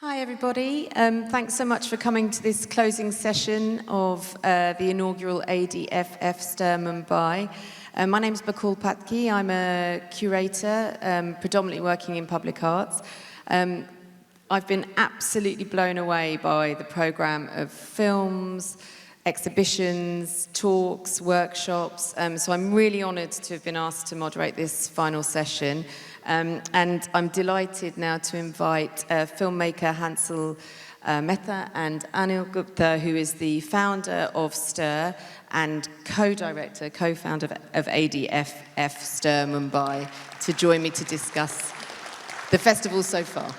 Hi everybody, thanks so much for coming to this closing session of the inaugural ADFF Stir Mumbai. My name is Bakul Patki, I'm a curator, predominantly working in public arts. I've been absolutely blown away by the programme of films, exhibitions, talks, workshops, so I'm really honoured to have been asked to moderate this final session. And I'm delighted now to invite filmmaker Hansal Mehta and Amit Gupta, who is the founder of Stir and co-director, co-founder of ADFF Stir Mumbai, to join me to discuss the festival so far.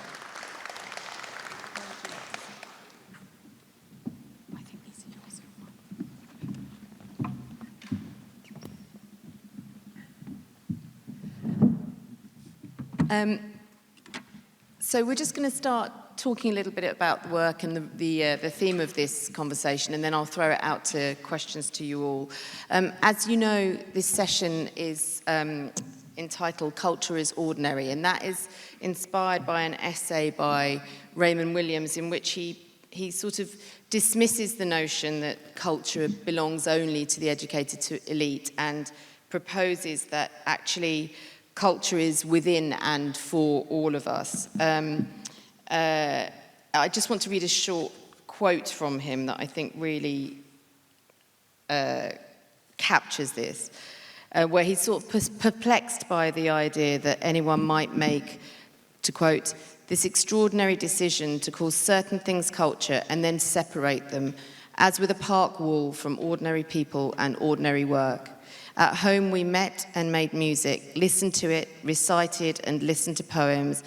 So we're just going to start talking a little bit about the work and the theme of this conversation, and then I'll throw it out to questions to you all. As you know, this session is entitled Culture is Ordinary, and that is inspired by an essay by Raymond in which he sort of dismisses the notion that culture belongs only to the educated to elite and proposes that actually culture is within and for all of us. I just want to read a short quote from him that I think really captures this, where he's sort of perplexed by the idea that anyone might make, to quote, this extraordinary decision to call certain things culture and then separate them, as with a park wall, from ordinary people and ordinary work. At home, we met and made music, listened to it, recited and listened to poems,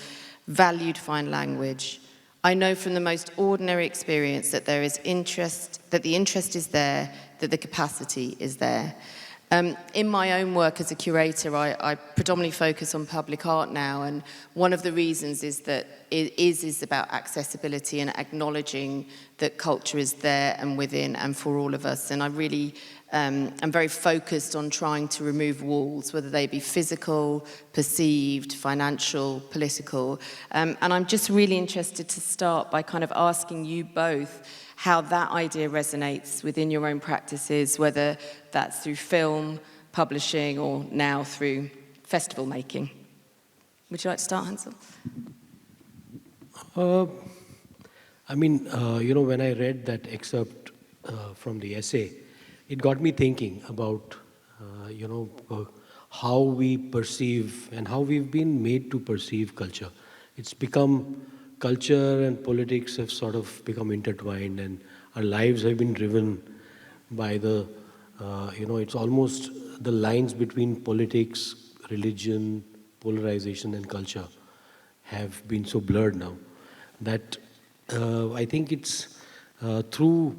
valued fine language. I know from the most ordinary experience that there is interest, that the interest is there, that the capacity is there. In my own work as a curator, I predominantly focus on public art now, and one of the reasons is that it is about accessibility and acknowledging that culture is there and within and for all of us. And I really I'm very focused on trying to remove walls, whether they be physical, perceived, financial, political. And I'm just really interested to start by kind of asking you both how that idea resonates within your own practices, whether that's through film, publishing, or now through festival making. Would you like to start, Hansal? When I read that excerpt from the essay, it got me thinking about, how we perceive and how we've been made to perceive culture. It's become, culture and politics have sort of become intertwined, and our lives have been driven by the, it's almost the lines between politics, religion, polarization and culture have been so blurred now that I think it's through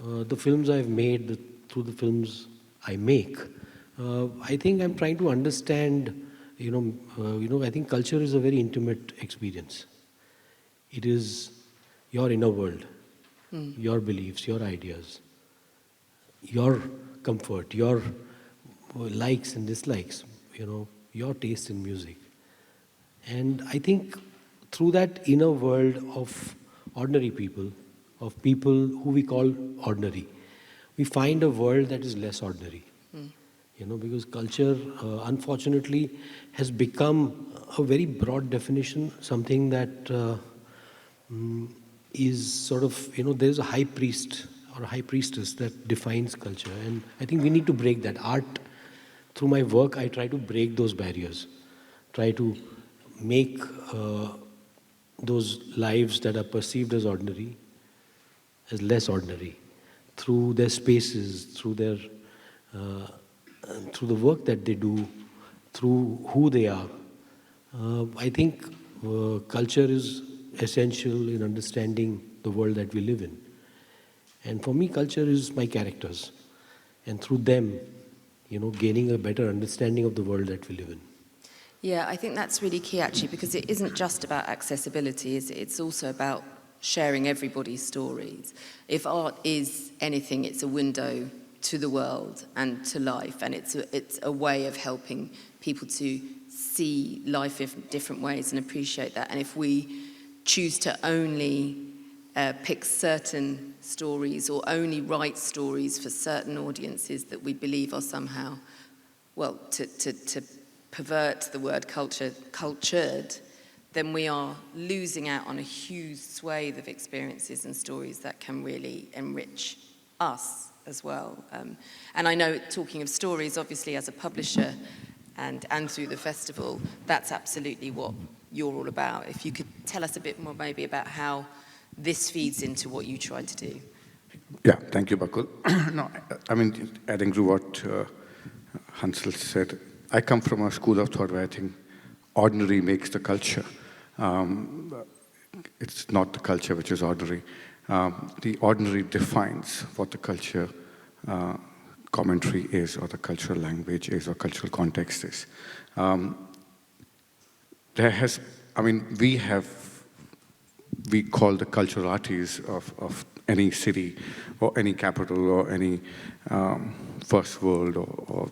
the films I've made, through the films I make, I think I'm trying to understand, I think culture is a very intimate experience. It is your inner world, your beliefs, your ideas, your comfort, your likes and dislikes, your taste in music. And I think through that inner world of ordinary people, of people who we call ordinary, we find a world that is less ordinary. Because culture, unfortunately, has become a very broad definition, something that is sort of, there's a high priest or a high priestess that defines culture. And I think we need to break that. Art, through my work, I try to break those barriers, try to make those lives that are perceived as ordinary as less ordinary, through their spaces, through their, through the work that they do, through who they are. I think culture is essential in understanding the world that we live in. And for me, culture is my characters. And through them, gaining a better understanding of the world that we live in. Yeah, I think that's really key actually, because it isn't just about accessibility, it's also about sharing everybody's stories. If art is anything, it's a window to the world and to life, and it's a way of helping people to see life in different ways and appreciate that. And if we choose to only pick certain stories or only write stories for certain audiences that we believe are somehow, well, to pervert the word cultured, then we are losing out on a huge swathe of experiences and stories that can really enrich us as well. And I know, talking of stories, obviously as a publisher and through the festival, that's absolutely what you're all about. If you could tell us a bit more maybe about how this feeds into what you try to do. Yeah, thank you, Bakul. No, I mean, adding to what Hansal said, I come from a school of thought where I think ordinary makes the culture. It's not the culture which is ordinary. The ordinary defines what the culture commentary is, or the cultural language is, or cultural context is. We call the cultural arteries of any city, or any capital, or any first world, or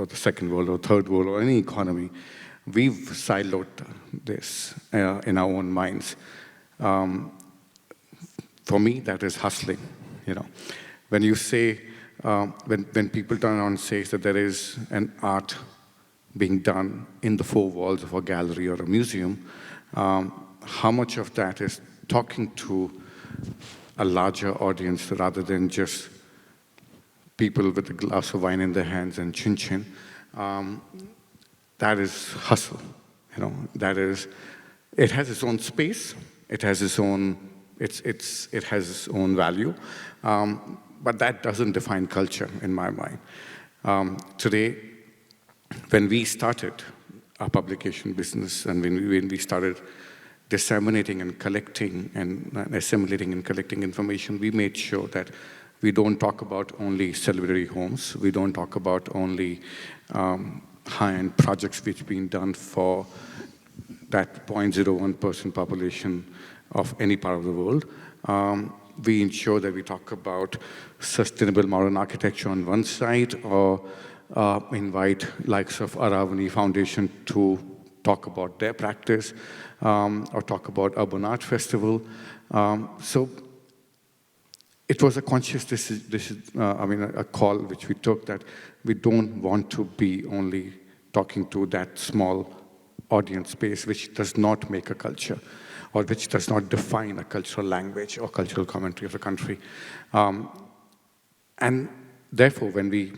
the second world, or third world, or any economy. We've siloed this in our own minds. For me, that is hustling. When you say, when people turn around and say that there is an art being done in the four walls of a gallery or a museum, how much of that is talking to a larger audience rather than just people with a glass of wine in their hands and chin-chin? That is hustle. It has its own space. It has its own. It has its own value, but that doesn't define culture in my mind. Today, when we started our publication business, and when we started disseminating and collecting and assimilating and collecting information, we made sure that we don't talk about only celebrity homes. We don't talk about only high-end projects which have been done for that 0.01% population of any part of the world. We ensure that we talk about sustainable modern architecture on one side, or invite likes of Aravani Foundation to talk about their practice, or talk about Urban Art Festival. So it was a conscious a call which we took, that we don't want to be only talking to that small audience space which does not make a culture, or which does not define a cultural language or cultural commentary of a country. And therefore, when we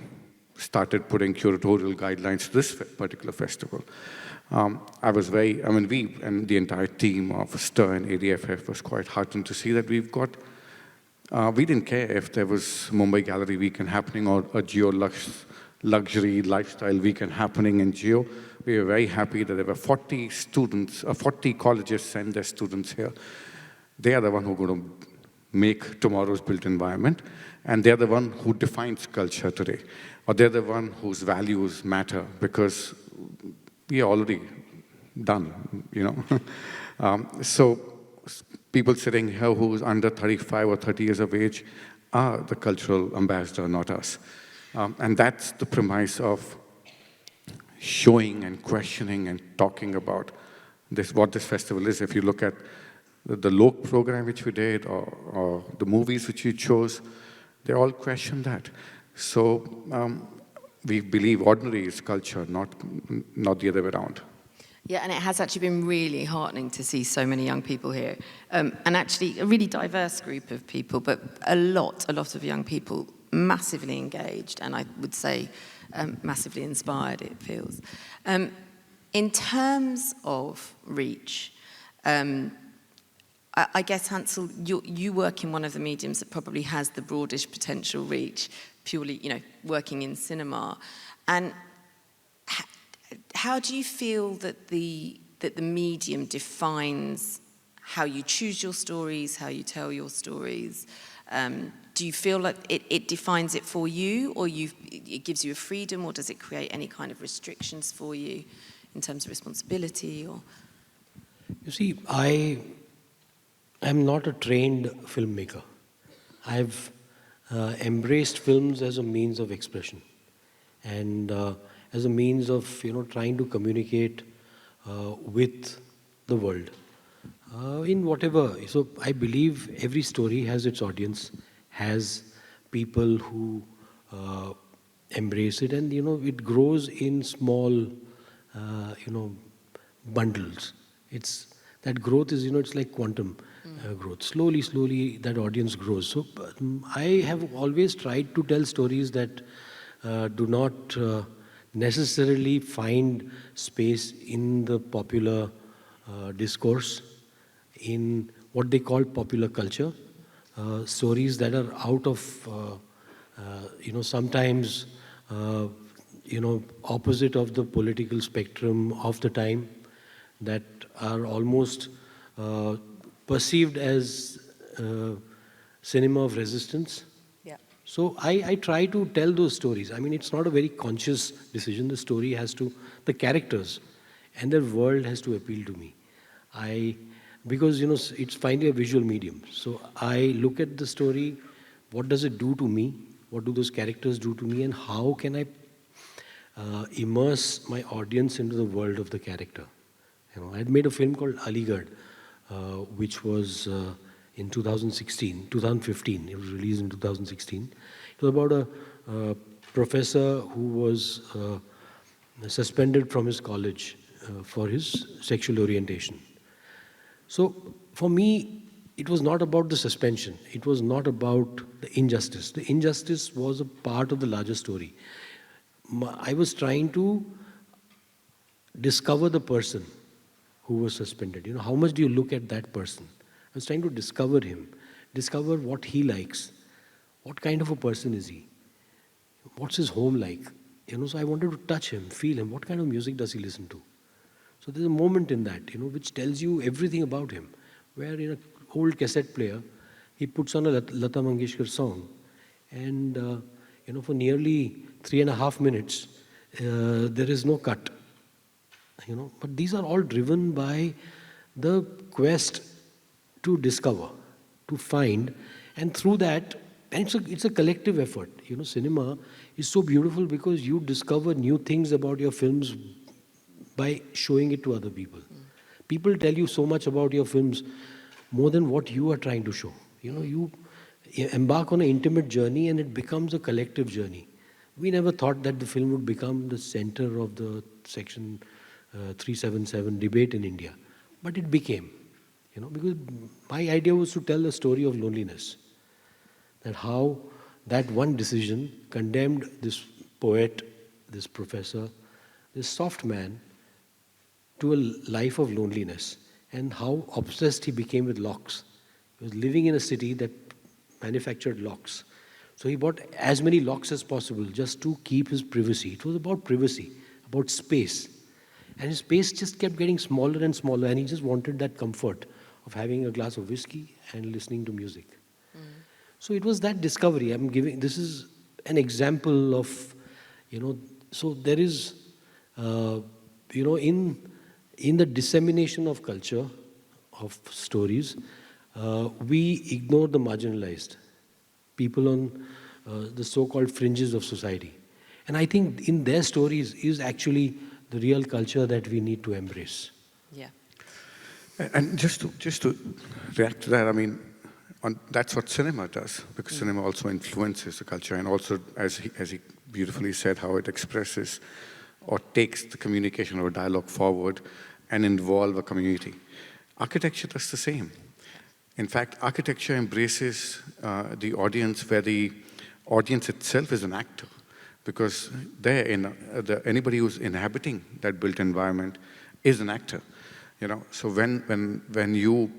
started putting curatorial guidelines to this particular festival, we and the entire team of STIR and ADFF was quite heartened to see that we've got, we didn't care if there was Mumbai Gallery Weekend happening or a Geo Luxury Lifestyle Weekend happening in Geo. We were very happy that there were 40 students, 40 colleges send their students here. They are the one who are going to make tomorrow's built environment, and they're the one who defines culture today, or they're the one whose values matter, because we are already done, So people sitting here who's under 35 or 30 years of age are the cultural ambassador, not us. And that's the premise of showing and questioning and talking about what this festival is. If you look at the Lok program which we did, or the movies which we chose, they all question that. So we believe ordinary is culture, not the other way around. Yeah, and it has actually been really heartening to see so many young people here, and actually a really diverse group of people, but a lot of young people massively engaged, and I would say massively inspired, it feels. In terms of reach, I guess, Hansal, you work in one of the mediums that probably has the broadest potential reach, purely, working in cinema. And how do you feel that the medium defines how you choose your stories, how you tell your stories? Do you feel like it defines it for you, or it gives you a freedom, or does it create any kind of restrictions for you in terms of responsibility? Or You see, I am not a trained filmmaker. I've embraced films as a means of expression, and as a means of trying to communicate with the world. In whatever. So I believe every story has its audience, has people who embrace it, and it grows in small, bundles. It's that growth is it's like quantum growth. Slowly, slowly, that audience grows. So I have always tried to tell stories that do not necessarily find space in the popular discourse, in what they call popular culture, stories that are out of, sometimes, opposite of the political spectrum of the time, that are almost perceived as cinema of resistance. Yeah. So I try to tell those stories. I mean, it's not a very conscious decision. The story has to, the characters and their world has to appeal to me. Because it's finally a visual medium. So I look at the story, what does it do to me? What do those characters do to me? And how can I immerse my audience into the world of the character? I had made a film called Aligarh, which was in 2015. It was released in 2016. It was about a professor who was suspended from his college for his sexual orientation. So for me, it was not about the suspension. It was not about the injustice. The injustice was a part of the larger story. I was trying to discover the person who was suspended. How much do you look at that person? I was trying to discover him, discover what he likes, what kind of a person is he, what's his home like. So I wanted to touch him, feel him, what kind of music does he listen to. So there's a moment in that, which tells you everything about him, where in an old cassette player, he puts on a Lata Mangeshkar song, and for nearly 3.5 minutes, there is no cut. But these are all driven by the quest to discover, to find, and through that, and it's a collective effort. Cinema is so beautiful because you discover new things about your films by showing it to other people. People tell you so much about your films, more than what you are trying to show. You embark on an intimate journey and it becomes a collective journey. We never thought that the film would become the center of the Section 377 debate in India. But it became, because my idea was to tell the story of loneliness. That how that one decision condemned this poet, this professor, this soft man to a life of loneliness, and how obsessed he became with locks. He was living in a city that manufactured locks. So he bought as many locks as possible just to keep his privacy. It was about privacy, about space. And his space just kept getting smaller and smaller, and he just wanted that comfort of having a glass of whiskey and listening to music. So it was that discovery. I'm giving, this is an example of, so there is, in the dissemination of culture, of stories, we ignore the marginalized, people on the so-called fringes of society. And I think in their stories is actually the real culture that we need to embrace. Yeah. And just to react to that, I mean, that's what cinema does, because cinema also influences the culture, and also, as he beautifully said, how it expresses or takes the communication or dialogue forward and involve a community. Architecture does the same. In fact, architecture embraces the audience, where the audience itself is an actor, because anybody who's inhabiting that built environment is an actor. So when you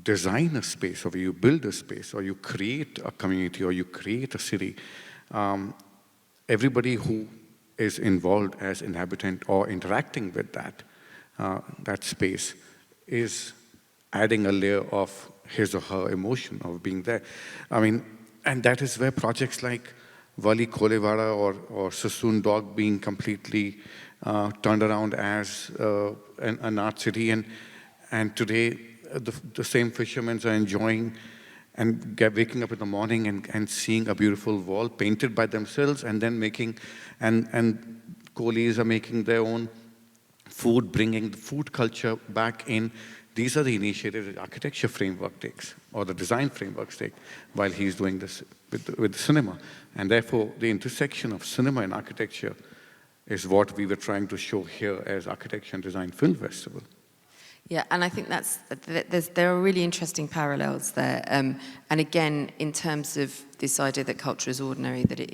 design a space, or you build a space, or you create a community, or you create a city, everybody who is involved as inhabitant or interacting with that space is adding a layer of his or her emotion of being there. I mean, and that is where projects like Wali Kolewara or Sassoon Dog being completely turned around as an art city, and today the same fishermen are enjoying and waking up in the morning and seeing a beautiful wall painted by themselves, and then making, and coolies are making their own food, bringing the food culture back in these are the initiatives that architecture framework takes, or the design frameworks take, while he's doing this with the cinema. And therefore, the intersection of cinema and architecture is what we were trying to show here as Architecture and Design Film Festival. Yeah, and I think there are really interesting parallels there. And again, in terms of this idea that culture is ordinary, that it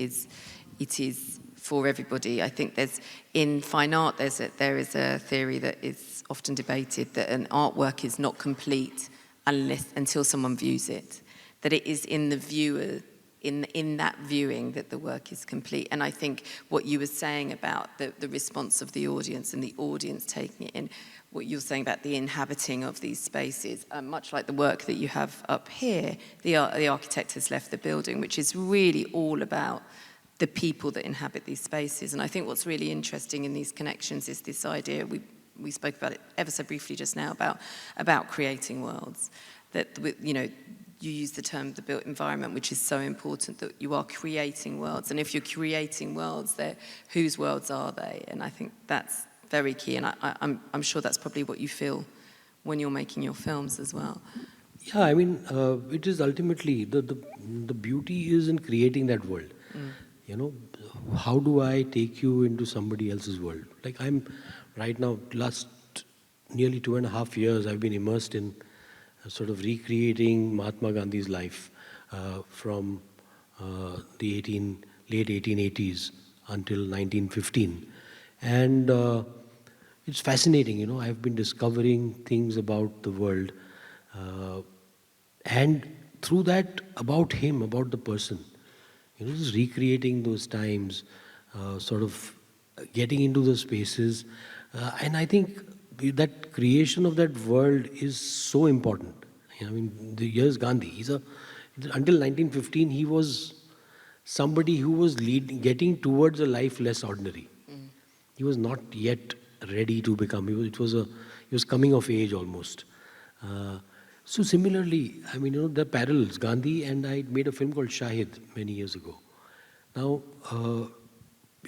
is for everybody. I think in fine art, there is a theory that is often debated that an artwork is not complete until someone views it. That it is in the viewer, in that viewing, that the work is complete. And I think what you were saying about the response of the audience and the audience taking it in, what you're saying about the inhabiting of these spaces, much like the work that you have up here, the architect has left the building, which is really all about the people that inhabit these spaces. And I think what's really interesting in these connections is this idea, we spoke about it ever so briefly just now, about creating worlds. That, you use the term the built environment, which is so important, that you are creating worlds. And if you're creating worlds, whose worlds are they? And I think that's very key. And I'm sure that's probably what you feel when you're making your films as well. Yeah, I mean, it is ultimately, the beauty is in creating that world. How do I take you into somebody else's world? Like I'm right now, last nearly 2.5 years, I've been immersed in sort of recreating Mahatma Gandhi's life from the late 1880s until 1915. And it's fascinating, I've been discovering things about the world. And through that, about him, about the person. Just recreating those times, sort of getting into those spaces. And I think that creation of that world is so important. Here's Gandhi. Until 1915, he was somebody who was getting towards a life less ordinary. He was not yet ready to become. He was coming of age almost. So similarly, there are parallels. Gandhi and I made a film called Shahid many years ago. Now,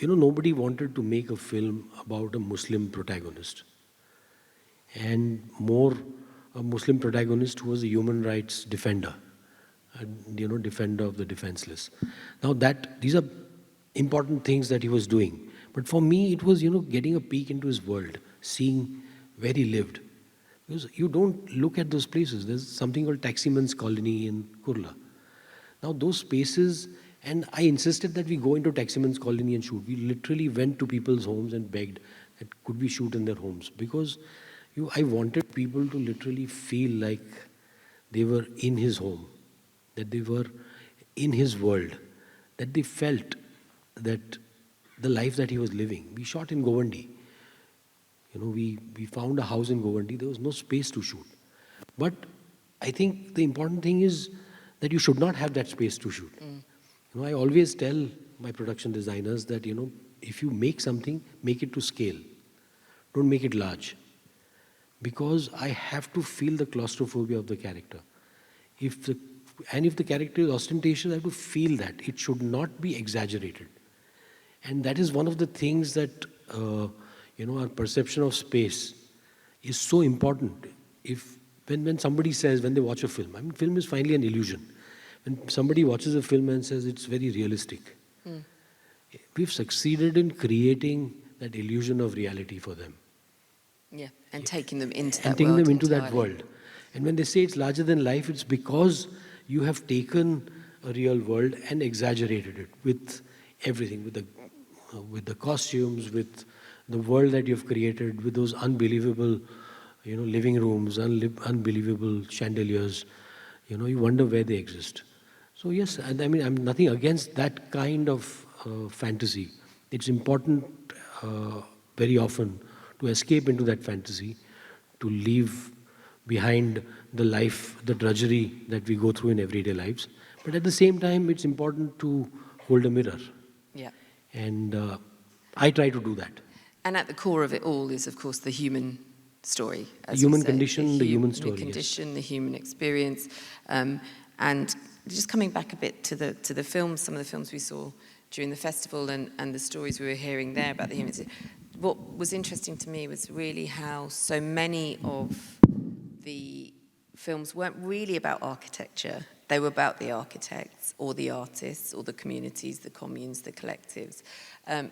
nobody wanted to make a film about a Muslim protagonist. And more a Muslim protagonist who was a human rights defender. Defender of the defenseless. Now these are important things that he was doing. But for me, it was, getting a peek into his world, seeing where he lived. Because you don't look at those places. There's something called Taximan's Colony in Kurla. Now those spaces, and I insisted that we go into Taximan's Colony and shoot. We literally went to people's homes and begged that could we shoot in their homes. Because I wanted people to literally feel like they were in his home, that they were in his world, that they felt that the life that he was living. We shot in Govandi. We found a house in Govandi. There was no space to shoot. But I think the important thing is that you should not have that space to shoot. I always tell my production designers that, if you make something, make it to scale. Don't make it large. Because I have to feel the claustrophobia of the character. If the character is ostentatious, I have to feel that. It should not be exaggerated. And that is one of the things that, our perception of space is so important. When somebody says, when they watch a film, film is finally an illusion. When somebody watches a film and says it's very realistic, we've succeeded in creating that illusion of reality for them. Yeah, and taking them into that and world. Taking them into entirely. that world. And when they say it's larger than life, it's because you have taken a real world and exaggerated it with everything, with the costumes, with the world that you've created, with those unbelievable, living rooms, unbelievable chandeliers. You wonder where they exist. So yes, and I'm nothing against that kind of fantasy. It's important very often to escape into that fantasy, to leave behind the life, the drudgery that we go through in everyday lives. But at the same time, it's important to hold a mirror. Yeah. And I try to do that. And at the core of it all is, of course, the human story. The human condition, the human story. The condition, yes. The human experience. And just coming back a bit to the films, some of the films we saw during the festival and the stories we were hearing there about the humans. What was interesting to me was really how so many of the films weren't really about architecture. They were about the architects or the artists or the communities, the communes, the collectives.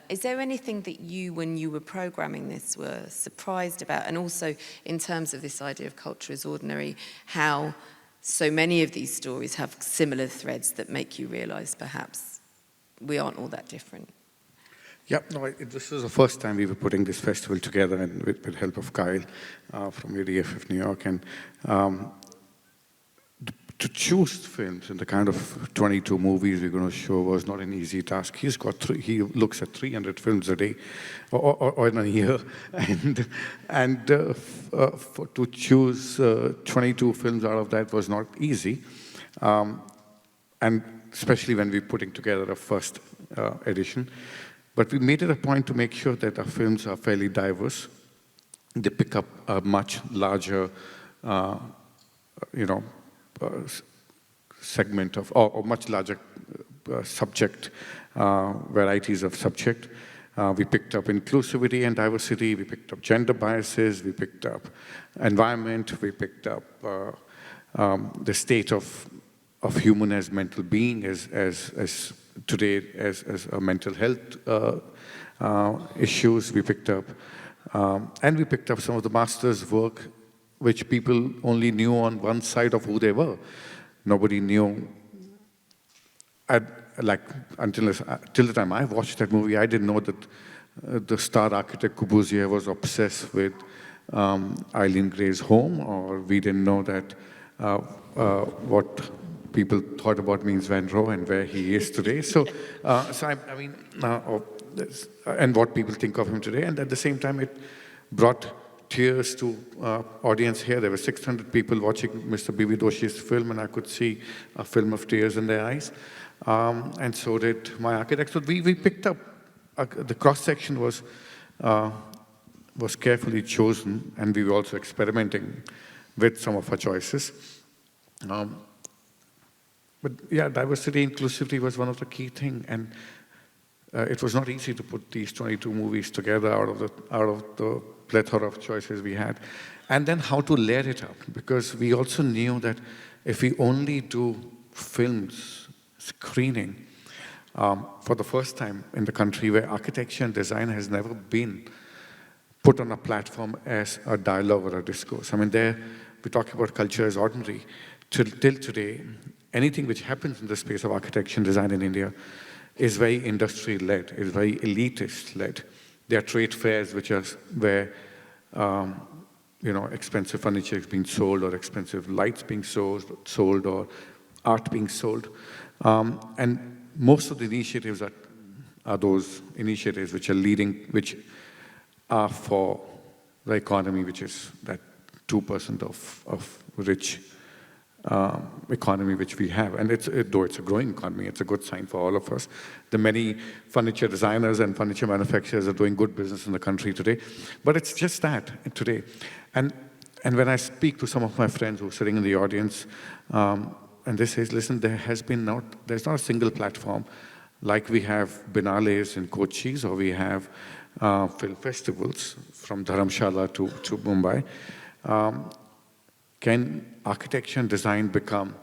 Is there anything that you, when you were programming this, were surprised about? And also in terms of this idea of culture is ordinary, how so many of these stories have similar threads that make you realize perhaps we aren't all that different? Yeah, no, this is the first time we were putting this festival together, and with help of Kyle from ADFF New York. And to choose films and the kind of 22 movies we're going to show was not an easy task. He looks at 300 films a day or in a year, and to choose 22 films out of that was not easy, and especially when we're putting together a first edition. But we made it a point to make sure that our films are fairly diverse. They pick up a much larger, segment of, or much larger subject, varieties of subject. We picked up inclusivity and diversity. We picked up gender biases. We picked up environment. We picked up the state of human as mental being, as today as a mental health issues. We picked up, and we picked up some of the masters' work, which people only knew on one side of who they were. Nobody knew. Till the time I watched that movie, I didn't know that the star architect Corbusier was obsessed with Eileen Gray's home, or we didn't know that what people thought about Mies van Roo and where he is today. And what people think of him today. And at the same time, it brought tears to audience here. There were 600 people watching Mr. B.V. Doshi's film, and I could see a film of tears in their eyes. And so did my architect. So we picked up, the cross-section was carefully chosen, and we were also experimenting with some of our choices. But yeah, diversity, inclusivity was one of the key things, and it was not easy to put these 22 movies together out of the plethora of choices we had. And then how to layer it up, because we also knew that if we only do films screening, for the first time in the country where architecture and design has never been put on a platform as a dialogue or a discourse. I mean, there we talk about culture as ordinary. Till today, anything which happens in the space of architecture and design in India is very industry-led, is very elitist-led. There are trade fairs where expensive furniture is being sold, or expensive lights being sold, or art being sold. And most of the initiatives are those initiatives which are leading, which are for the economy, which is that 2% of rich economy which we have. And though it's a growing economy, it's a good sign for all of us. The many furniture designers and furniture manufacturers are doing good business in the country today. But it's just that today. And when I speak to some of my friends who are sitting in the audience, and they say, listen, there's not a single platform like we have Biennales in Kochis, or we have film festivals from Dharamshala to Mumbai. Can architecture and design become,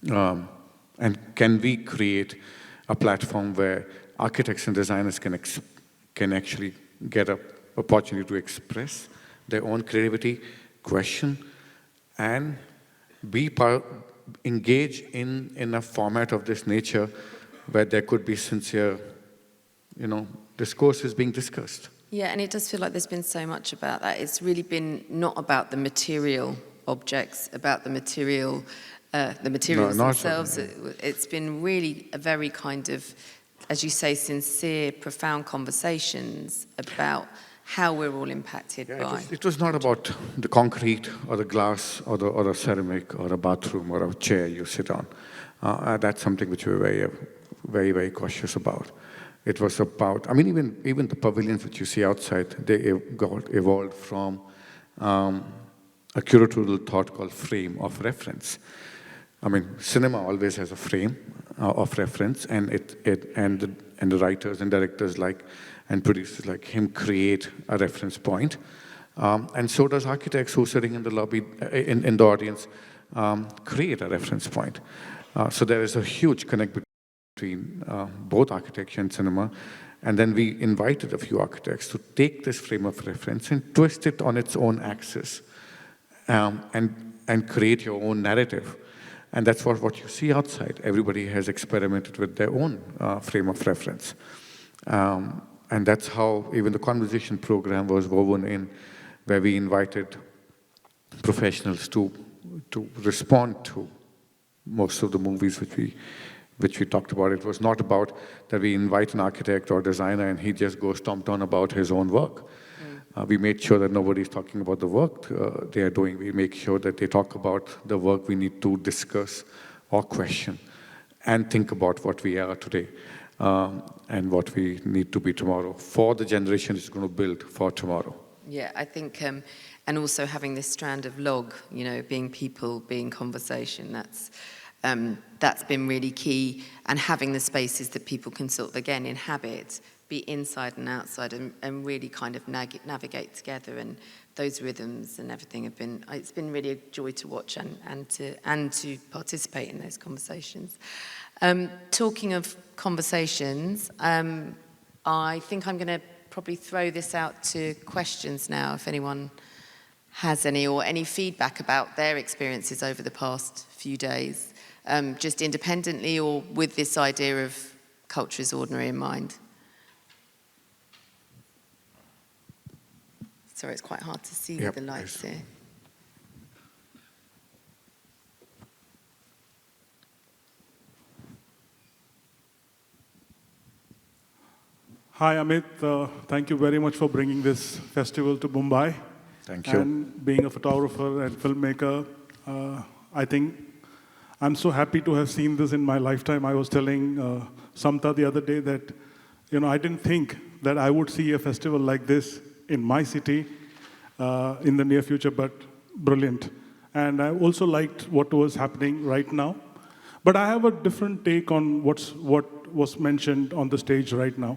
and can we create a platform where architects and designers can actually get an opportunity to express their own creativity, question, and engage in a format of this nature where there could be sincere, discourse is being discussed. Yeah, and it does feel like there's been so much about that. It's really been not about the material objects, about the materials themselves. It's been really a very kind of, as you say, sincere, profound conversations about how we're all impacted by. It was not about the concrete or the glass or the ceramic or a bathroom or a chair you sit on. That's something which we're very, very, very cautious about. It was about, even the pavilions which you see outside, they got evolved from a curatorial thought called frame of reference. Cinema always has a frame of reference, and the writers and directors and producers like him create a reference point, And so does architects who are sitting in the lobby, in the audience, create a reference point. So there is a huge connect between both architecture and cinema. And then we invited a few architects to take this frame of reference and twist it on its own axis, and create your own narrative. And that's what you see outside. Everybody has experimented with their own frame of reference. And that's how even the conversation program was woven in, where we invited professionals to respond to most of the movies which we talked about. It was not about that we invite an architect or designer and he just goes stomped on about his own work. We made sure that nobody's talking about the work they are doing. We make sure that they talk about the work we need to discuss or question and think about what we are today and what we need to be tomorrow for the generation is going to build for tomorrow. Yeah, I think, and also having this strand of log, you know, being people, being conversation, that's been really key, and having the spaces that people can sort of, again, inhabit, be inside and outside, and really kind of navigate together, and those rhythms and everything it's been really a joy to watch and to participate in those conversations. Talking of conversations, I think I'm going to probably throw this out to questions now, if anyone has any, or any feedback about their experiences over the past few days, just independently or with this idea of culture is ordinary in mind. Sorry, it's quite hard to see with the lights here. Hi, Amit. Thank you very much for bringing this festival to Mumbai. Thank you. And being a photographer and filmmaker, I think I'm so happy to have seen this in my lifetime. I was telling Samta the other day that, I didn't think that I would see a festival like this in my city in the near future, but brilliant. And I also liked what was happening right now. But I have a different take on what was mentioned on the stage right now.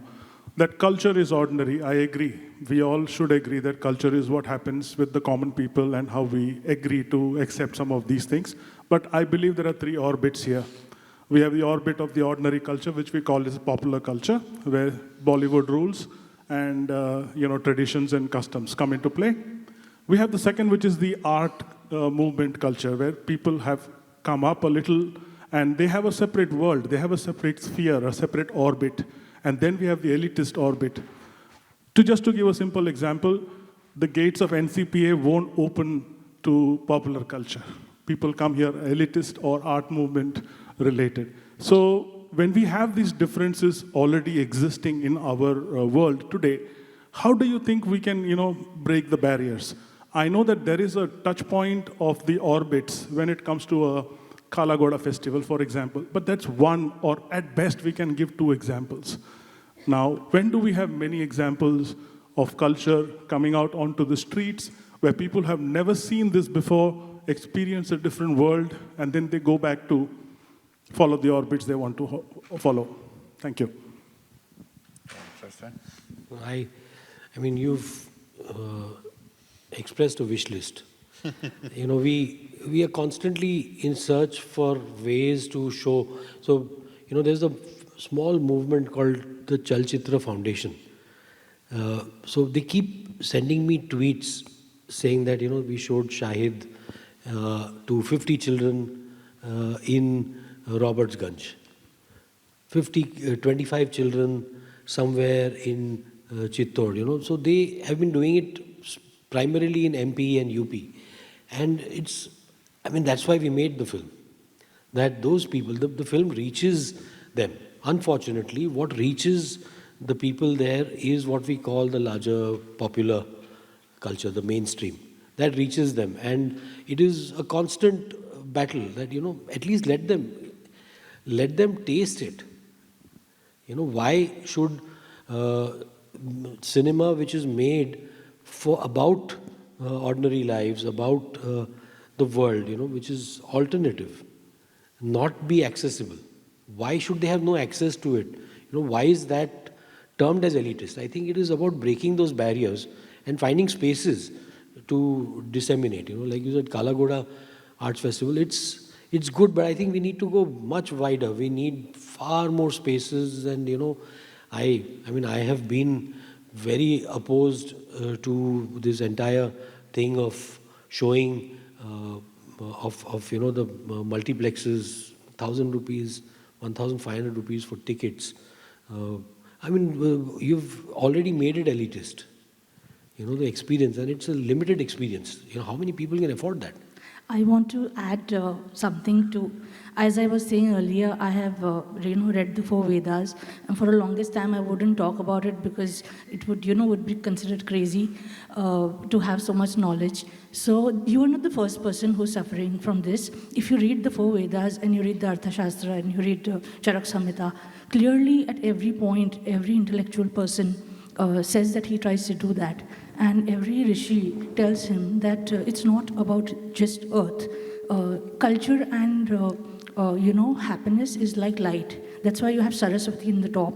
That culture is ordinary, I agree. We all should agree that culture is what happens with the common people and how we agree to accept some of these things. But I believe there are three orbits here. We have the orbit of the ordinary culture, which we call as popular culture, where Bollywood rules and traditions and customs come into play. We have the second, which is the art movement culture, where people have come up a little and they have a separate world, they have a separate sphere, a separate orbit. And then we have the elitist orbit. Just to give a simple example, the gates of NCPA won't open to popular culture. People come here elitist or art movement related. So when we have these differences already existing in our world today, how do you think we can, break the barriers? I know that there is a touch point of the orbits when it comes to a Kalagoda festival, for example, but that's one, or at best we can give two examples. Now, when do we have many examples of culture coming out onto the streets where people have never seen this before, experience a different world, and then they go back to follow the orbits they want to follow? Thank you. I mean, you've expressed a wish list. We are constantly in search for ways to show. So, there's a small movement called the Chalchitra Foundation. So they keep sending me tweets saying that, we showed Shahid to 50 children in Robertsganj, 25 children somewhere in Chittor, So they have been doing it primarily in MP and UP. And that's why we made the film. That those people, the film reaches them. Unfortunately, what reaches the people there is what we call the larger popular culture, the mainstream. That reaches them. And it is a constant battle that, at least let them taste it. Why should cinema, which is made about ordinary lives, about the world, which is alternative, not be accessible? Why should they have no access to it? Why is that termed as elitist? I think it is about breaking those barriers and finding spaces to disseminate. Like you said, Kalagoda Arts Festival, it's good, but I think we need to go much wider. We need far more spaces, and I have been very opposed to this entire thing of showing the multiplexes, 1,000 rupees, 1,500 rupees for tickets. You've already made it elitist. The experience, and it's a limited experience. How many people can afford that? I want to add something to, as I was saying earlier, I have read the 4 Vedas, and for the longest time I wouldn't talk about it because it would be considered crazy to have so much knowledge. So you are not the first person who's suffering from this. If you read the 4 Vedas and you read the Arthashastra and you read Charak Samhita, clearly at every point, every intellectual person says that he tries to do that. And every rishi tells him that it's not about just earth. Culture and happiness is like light. That's why you have Saraswati in the top.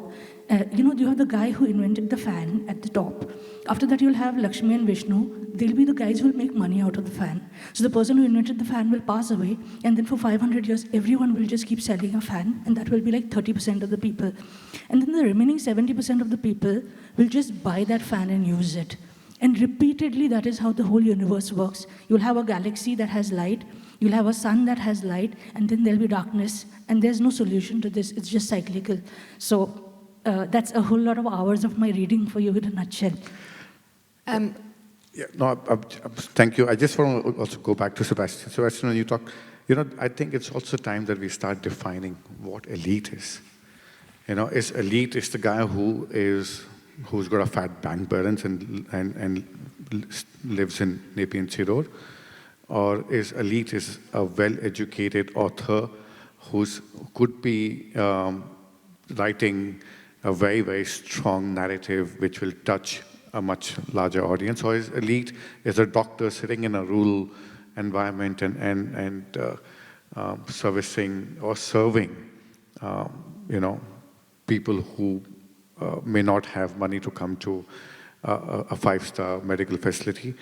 You have the guy who invented the fan at the top. After that, you'll have Lakshmi and Vishnu. They'll be the guys who will make money out of the fan. So the person who invented the fan will pass away, and then for 500 years, everyone will just keep selling a fan, and that will be like 30% of the people. And then the remaining 70% of the people will just buy that fan and use it. And repeatedly, that is how the whole universe works. You'll have a galaxy that has light, you'll have a sun that has light, and then there'll be darkness. And there's no solution to this, it's just cyclical. So that's a whole lot of hours of my reading for you in a nutshell. Thank you. I just want to also go back to Sebastian. Sebastian, when you talk, I think it's also time that we start defining what elite is. Is elite is the guy who's got a fat bank balance and lives in Nepean Sea Road? Or is elite is a well-educated author who could be writing a very, very strong narrative which will touch a much larger audience? Or is elite is a doctor sitting in a rural environment and servicing or serving people who may not have money to come to a 5-star medical facility?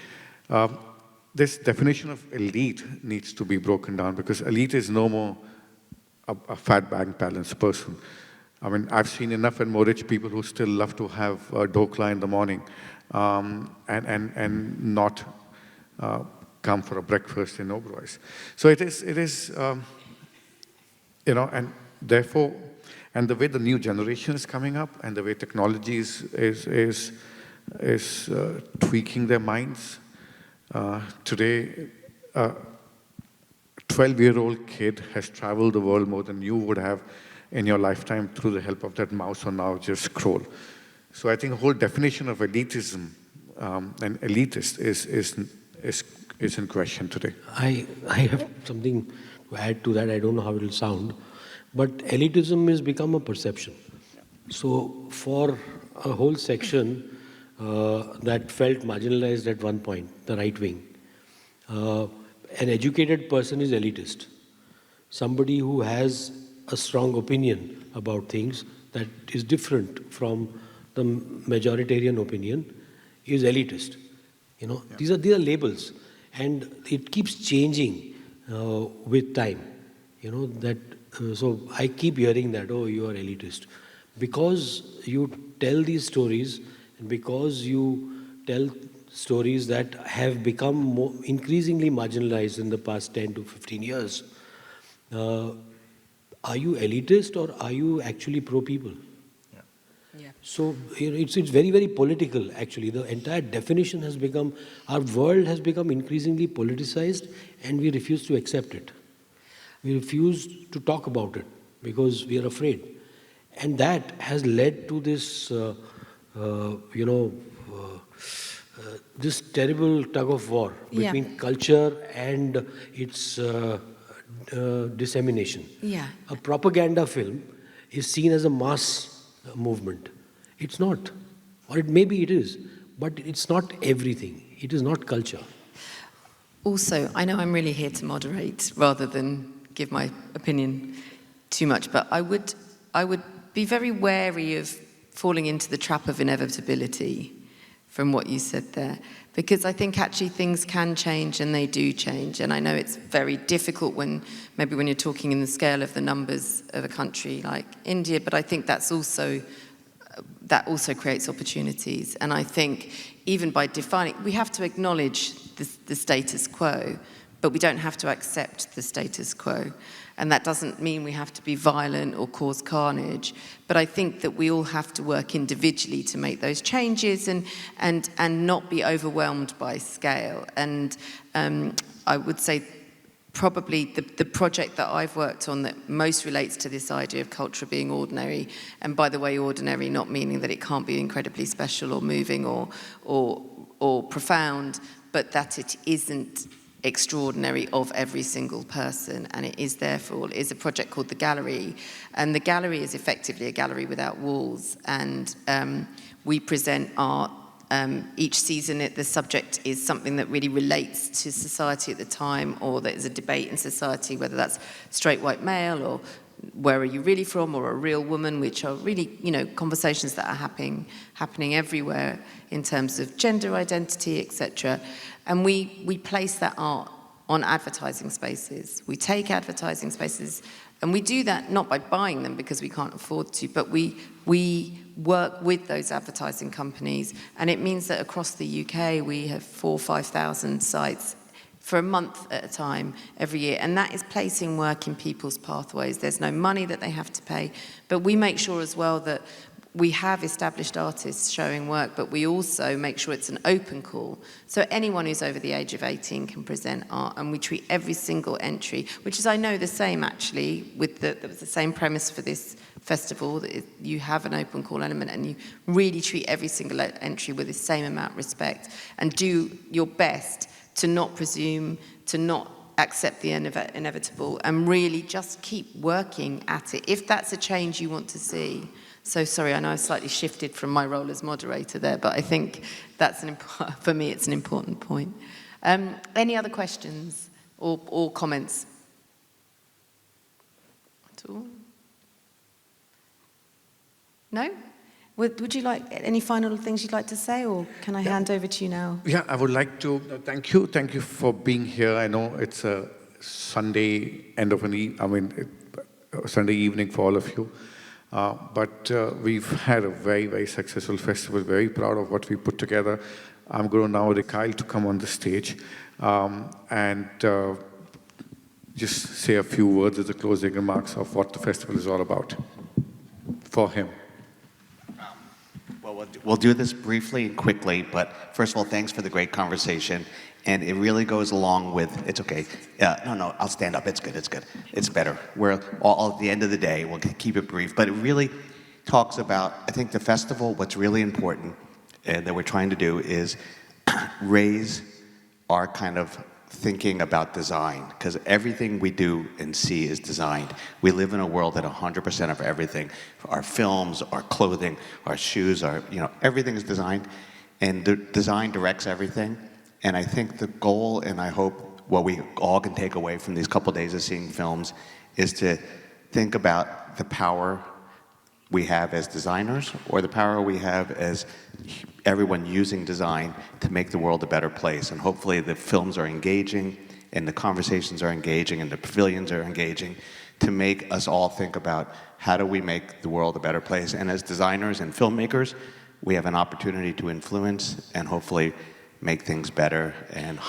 This definition of elite needs to be broken down, because elite is no more a fat bank balance person. I've seen enough and more rich people who still love to have a dokla in the morning and not come for a breakfast in Oberoi. So it is and therefore, and the way the new generation is coming up and the way technology is tweaking their minds. Today, a 12-year-old kid has traveled the world more than you would have in your lifetime through the help of that mouse or now just scroll. So I think the whole definition of elitism and elitist is in question today. I have something to add to that. I don't know how it will sound, but elitism has become a perception. So for a whole section that felt marginalized at one point, the right wing, an educated person is elitist. Somebody who has a strong opinion about things that is different from the majoritarian opinion is elitist. These are labels, and it keeps changing with time. So I keep hearing that, oh, you are elitist, because you tell these stories, and because you tell stories that have become increasingly marginalized in the past 10 to 15 years. Are you elitist, or are you actually pro-people? Yeah. So it's very, very political, actually. The entire definition has become, our world has become increasingly politicized, and we refuse to accept it. We refuse to talk about it because we are afraid. And that has led to this, this terrible tug of war between culture and its dissemination. Yeah. A propaganda film is seen as a mass movement. It's not. Or maybe it is, but it's not everything. It is not culture. Also, I know I'm really here to moderate rather than give my opinion too much, but I would be very wary of falling into the trap of inevitability from what you said there. Because I think actually things can change and they do change. And I know it's very difficult when you're talking in the scale of the numbers of a country like India, but I think that also creates opportunities. And I think even by defining, we have to acknowledge the status quo, but we don't have to accept the status quo. And that doesn't mean we have to be violent or cause carnage. But I think that we all have to work individually to make those changes and not be overwhelmed by scale. And I would say probably the project that I've worked on that most relates to this idea of culture being ordinary, and by the way, ordinary not meaning that it can't be incredibly special or moving or profound, but that it isn't extraordinary of every single person, and it is therefore is a project called The Gallery, and The Gallery is effectively a gallery without walls, and we present art each season. The subject is something that really relates to society at the time, or that is a debate in society, whether that's straight white male or where are you really from, or a real woman, which are really, conversations that are happening everywhere in terms of gender identity, etc. And we place that art on advertising spaces. We take advertising spaces, and we do that not by buying them because we can't afford to, but we work with those advertising companies, and it means that across the UK we have 4,000 or 5,000 sites for a month at a time every year, and that is placing work in people's pathways. There's no money that they have to pay, but we make sure as well that we have established artists showing work, but we also make sure it's an open call. So anyone who's over the age of 18 can present art, and we treat every single entry, which is, I know, the same actually, there was the same premise for this festival, that you have an open call element and you really treat every single entry with the same amount of respect, and do your best to not presume, to not accept the inevitable, and really just keep working at it, if that's a change you want to see. So sorry, I know I've slightly shifted from my role as moderator there, but I think that's for me, it's an important point. Any other questions or comments at all? No? Would you like any final things you'd like to say, or can I hand over to you now? Yeah, I would like to thank you. Thank you for being here. I know it's a Sunday Sunday evening for all of you. But we've had a very, very successful festival, very proud of what we put together. I'm going to now request Kyle to come on the stage and just say a few words as the closing remarks of what the festival is all about for him. Well, we'll do this briefly and quickly, but first of all, thanks for the great conversation. And it really goes along with, it's okay. No, I'll stand up. It's good. It's better. We're all at the end of the day, we'll keep it brief. But it really talks about, I think the festival, what's really important that we're trying to do is raise our kind of thinking about design, because everything we do and see is designed. We live in a world that 100% of everything, our films, our clothing, our shoes, everything is designed, and the design directs everything. And I think the goal, and I hope what we all can take away from these couple days of seeing films, is to think about the power we have as designers, or the power we have as everyone using design to make the world a better place. And hopefully the films are engaging, and the conversations are engaging, and the pavilions are engaging, to make us all think about how do we make the world a better place. And as designers and filmmakers, we have an opportunity to influence and hopefully make things better, and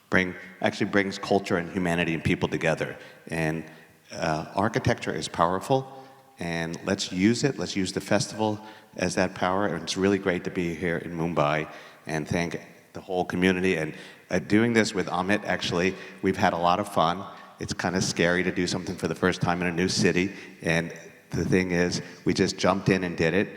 brings culture and humanity and people together. And architecture is powerful, and let's use it. Let's use the festival as that power. And it's really great to be here in Mumbai, and thank the whole community. And doing this with Amit, actually, we've had a lot of fun. It's kind of scary to do something for the first time in a new city. And the thing is, we just jumped in and did it.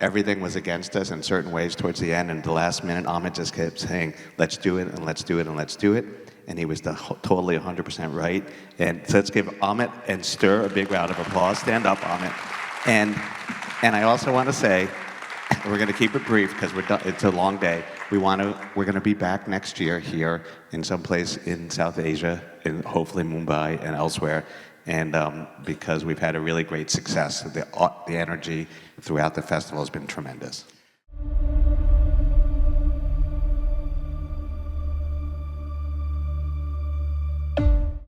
Everything was against us in certain ways towards the end, and the last minute, Amit just kept saying, let's do it, and let's do it, and let's do it. And he was totally 100% right. And so let's give Amit and Stir a big round of applause. Stand up, Amit. And I also want to say, we're going to keep it brief because it's a long day. We're going to be back next year here in some place in South Asia, in hopefully Mumbai and elsewhere. And because we've had a really great success, the energy throughout the festival has been tremendous.